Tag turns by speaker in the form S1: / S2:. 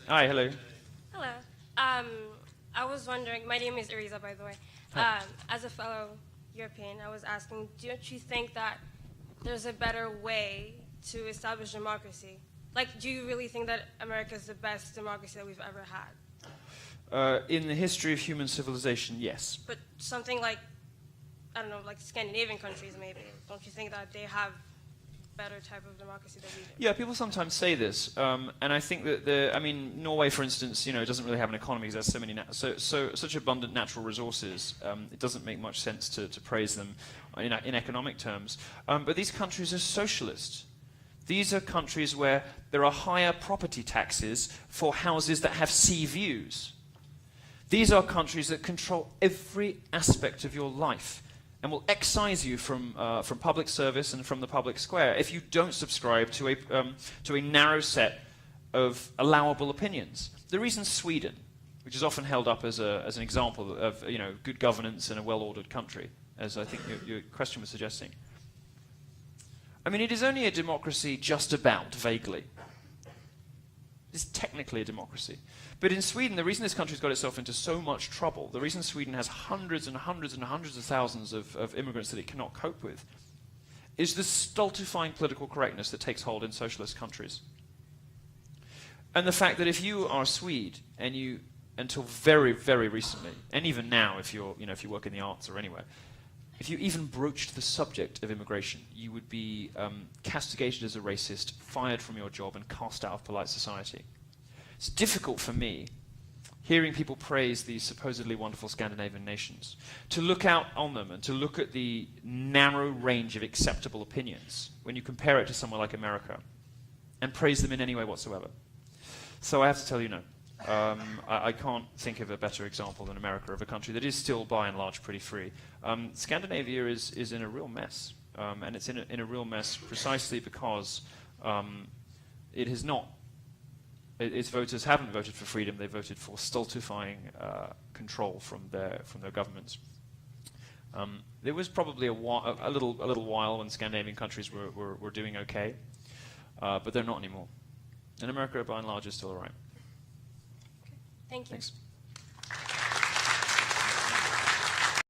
S1: Hi, hello.
S2: Hello. I was wondering, my name is Ariza, by the way. As a fellow European, I was asking, don't you think that there's a better way to establish democracy? Like, do you really think that America is the best democracy that we've ever had?
S1: In the history of human civilization, yes.
S2: But something like, I don't know, like Scandinavian countries maybe, don't you think that they have better type of democracy than we do?
S1: Yeah, people sometimes say this, and I think that I mean, Norway, for instance, doesn't really have an economy because there's such abundant natural resources. It doesn't make much sense to praise them in economic terms. But these countries are socialist. These are countries where there are higher property taxes for houses that have sea views. These are countries that control every aspect of your life and will excise you from public service and from the public square if you don't subscribe to a narrow set of allowable opinions. The reason Sweden, which is often held up as an example of good governance in a well-ordered country, as I think your question was suggesting. I mean, it is only a democracy just about, vaguely. It's technically a democracy. But in Sweden, the reason this country's got itself into so much trouble, the reason Sweden has hundreds and hundreds and hundreds of thousands of immigrants that it cannot cope with, is the stultifying political correctness that takes hold in socialist countries. And the fact that if you are a Swede, and you, until very, very recently, and even now if you work in the arts or anywhere, if you even broached the subject of immigration, you would be castigated as a racist, fired from your job, and cast out of polite society. It's difficult for me, hearing people praise these supposedly wonderful Scandinavian nations, to look out on them and to look at the narrow range of acceptable opinions when you compare it to somewhere like America, and praise them in any way whatsoever. So I have to tell you no. I can't think of a better example than America of a country that is still, by and large, pretty free. Scandinavia is in a real mess, and it's in a real mess precisely because it has not. Its voters haven't voted for freedom; they voted for stultifying control from their governments. There was probably a little while when Scandinavian countries were doing okay, but they're not anymore. And America, by and large, is still all right.
S2: Thank you.
S1: Thanks.